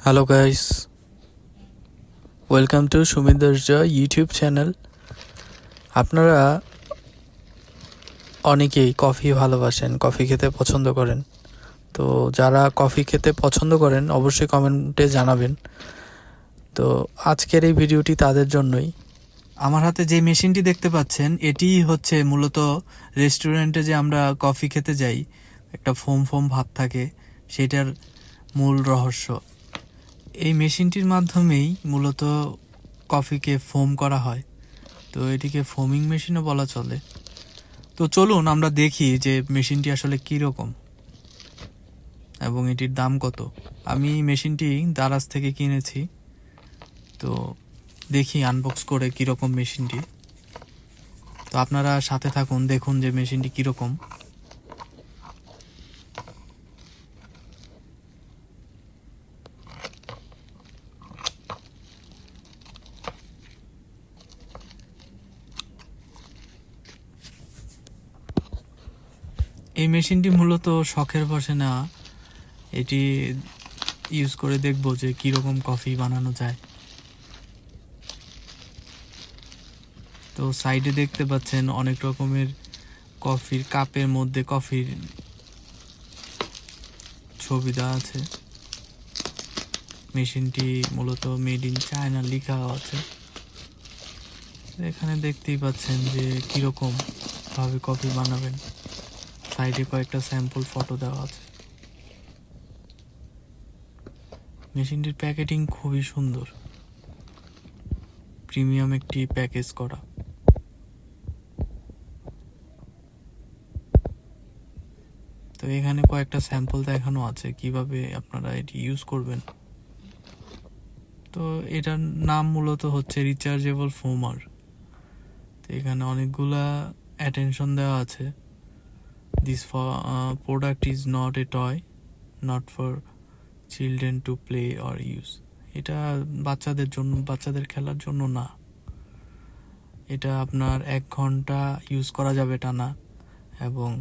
Hello guys, welcome to সুমিন্দর জা YouTube channel. আপনারা অনেকেই কফি ভালোবাসেন, কফি খেতে পছন্দ করেন। তো যারা কফি খেতে পছন্দ করেন অবশ্যই কমেন্টে জানাবেন। তো আজকের এই ভিডিওটি তাদের জন্যই। আমার হাতে যে মেশিনটি দেখতে পাচ্ছেন এটি হচ্ছে মূলত রেস্টুরেন্টে যে আমরা কফি খেতে যাই, একটা ফোম ফোম ভাব থাকে, সেটার মূল রহস্য। এই মেশিনটির মাধ্যমেই মূলত কফিকে ফোম করা হয়, তো এটিকে ফোমিং মেশিনও বলা চলে। তো চলুন আমরা দেখি যে মেশিনটি আসলে কীরকম এবং এটির দাম কত। আমি মেশিনটি দারাজ থেকে কিনেছি, তো দেখি আনবক্স করে কীরকম মেশিনটি। তো আপনারা সাথে থাকুন, দেখুন যে মেশিনটি কীরকম। এই মেশিনটি মূলত শখের বশে নেওয়া। এটি ইউজ করে দেখব যে কীরকম কফি বানানো যায়। তো সাইডে দেখতে পাচ্ছেন অনেক রকমের কফির কাপের মধ্যে কফির ছবি দেওয়া আছে। মেশিনটি মূলত মেড ইন চায়না লেখা আছে। এখানে দেখতেই পাচ্ছেন যে কীরকম ভাবে কফি বানাবেন। সাইডে কয়েকটা স্যাম্পল ফটো দেওয়া আছে। মেশিনটির প্যাকেটিং খুবই সুন্দর, প্রিমিয়াম একটি প্যাকেজ করা। তো এখানে কয়েকটা স্যাম্পল দেখানো আছে কিভাবে আপনারা এটি ইউজ করবেন। তো এটার নাম মূলত হচ্ছে রিচার্জেবল ফোমার। তো এখানে অনেকগুলা অ্যাটেনশন দেওয়া আছে। This product is not a toy, not for children to play or use. এটা বাচ্চাদের জন্য, বাচ্চাদের খেলার জন্য না। এটা আপনার 1 ঘন্টা ইউজ করা যাবে টানা, এবং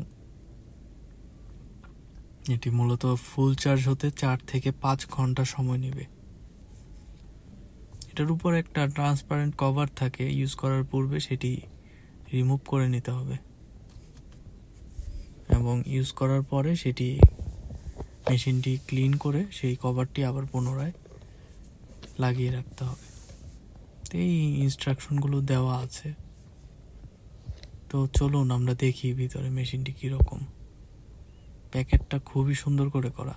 এটি মূলত ফুল চার্জ হতে 4 থেকে 5 ঘন্টা সময় নেবে। এটার উপর একটা ট্রান্সপারেন্ট কভার থাকে, ইউজ করার পূর্বে সেটি রিমুভ করে নিতে হবে এবং ইউজ করার পরে সেটি মেশিনটি ক্লিন করে সেই কভারটি আবার পুনরায় লাগিয়ে রাখতে হবে। তো এই ইনস্ট্রাকশনগুলো দেওয়া আছে। তো চলুন আমরা দেখি ভিতরে মেশিনটি কীরকম। প্যাকেটটা খুবই সুন্দর করে করা।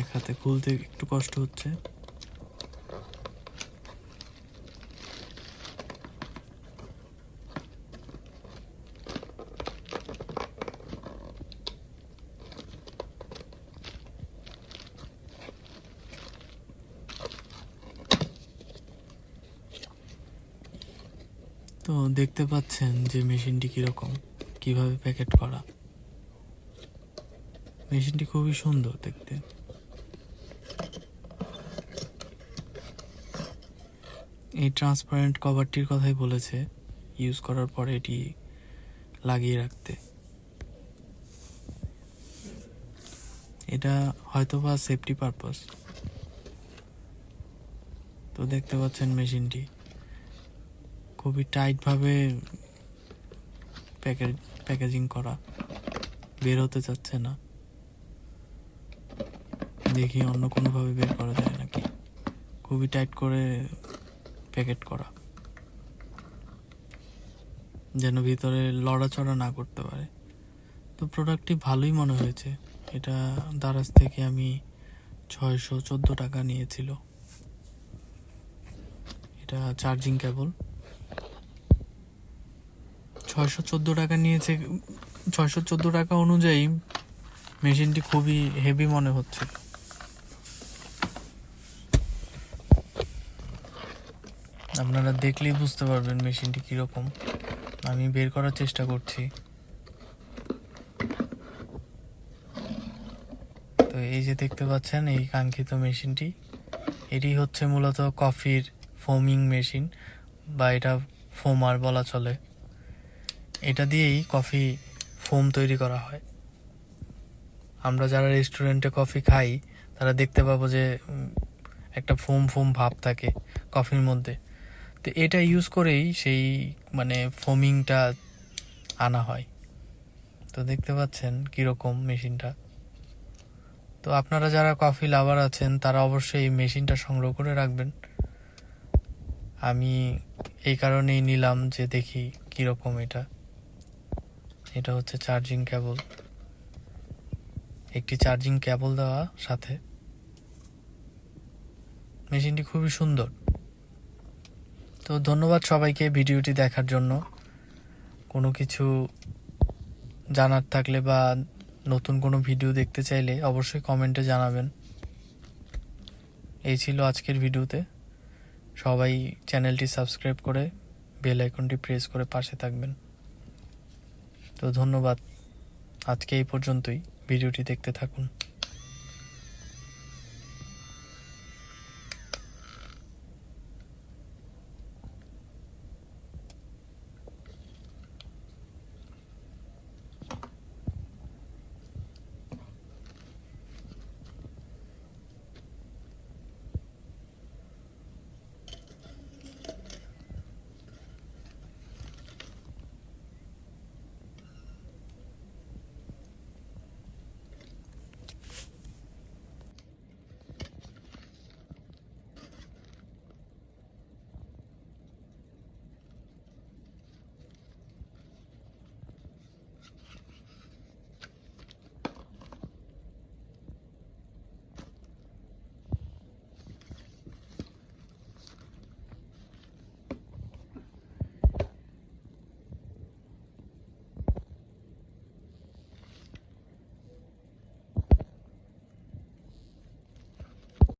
এক হাতে খুলতে একটু কষ্ট হচ্ছে। তো দেখতে পাচ্ছেন যে মেশিনটি কীরকম, কিভাবে প্যাকেট করা। মেশিনটি খুবই সুন্দর দেখতে। এই ট্রান্সপারেন্ট কভারটির কথাই বলেছে, ইউজ করার পরে এটি লাগিয়ে রাখতে। এটা হয়তোবা সেফটি পারপাস। তো দেখতে পাচ্ছেন মেশিনটি খুবই টাইটভাবে প্যাকেজিং করা, বের হতে চাচ্ছে না। দেখি অন্য কোনোভাবে বের করা যায় নাকি। খুবই টাইট করে প্যাকেট করা, যেন ভিতরে লড়াচড়া না করতে পারে। তো প্রোডাক্টটি ভালোই মনে হয়েছে। এটা দারাজ থেকে আমি 614 টাকা নিয়েছিল। এটা চার্জিং কেবল 614 টাকা নিয়েছে। 614 টাকা অনুযায়ী মেশিনটি খুবই হেভি মনে হচ্ছে। আপনারা দেখলেই বুঝতে পারবেন মেশিনটি কীরকম। আমি বের করার চেষ্টা করছি। তো এই যে দেখতে পাচ্ছেন এই কাঙ্ক্ষিত মেশিনটি, এটি হচ্ছে মূলত কফির ফোমিং মেশিন বা এটা ফোমার বলা চলে। এটা দিয়েই কফি ফোম তৈরি করা হয়। আমরা যারা রেস্টুরেন্টে কফি খাই তারা দেখতে পাবো যে একটা ফোম ফোম ভাব থাকে কফির মধ্যে। তো এটা ইউজ করেই সেই মানে ফোমিংটা আনা হয়। তো দেখতে পাচ্ছেন কীরকম মেশিনটা। তো আপনারা যারা কফি লাভার আছেন তারা অবশ্যই এই মেশিনটা সংগ্রহ করে রাখবেন। আমি এই কারণেই নিলাম যে দেখি কীরকম এটা। এটা হচ্ছে চার্জিং কেবল, একটি চার্জিং কেবল দেওয়া সাথে। মেশিনটি খুবই সুন্দর। তো ধন্যবাদ সবাইকে ভিডিওটি দেখার জন্য। কোনো কিছু জানার থাকলে বা নতুন কোনো ভিডিও দেখতে চাইলে অবশ্যই কমেন্টে জানাবেন। এই ছিল আজকের ভিডিওতে। সবাই চ্যানেলটি সাবস্ক্রাইব করে বেল আইকনটি প্রেস করে পাশে থাকবেন। তো ধন্যবাদ। আজকে এই পর্যন্তই। ভিডিওটি দেখতে থাকুন।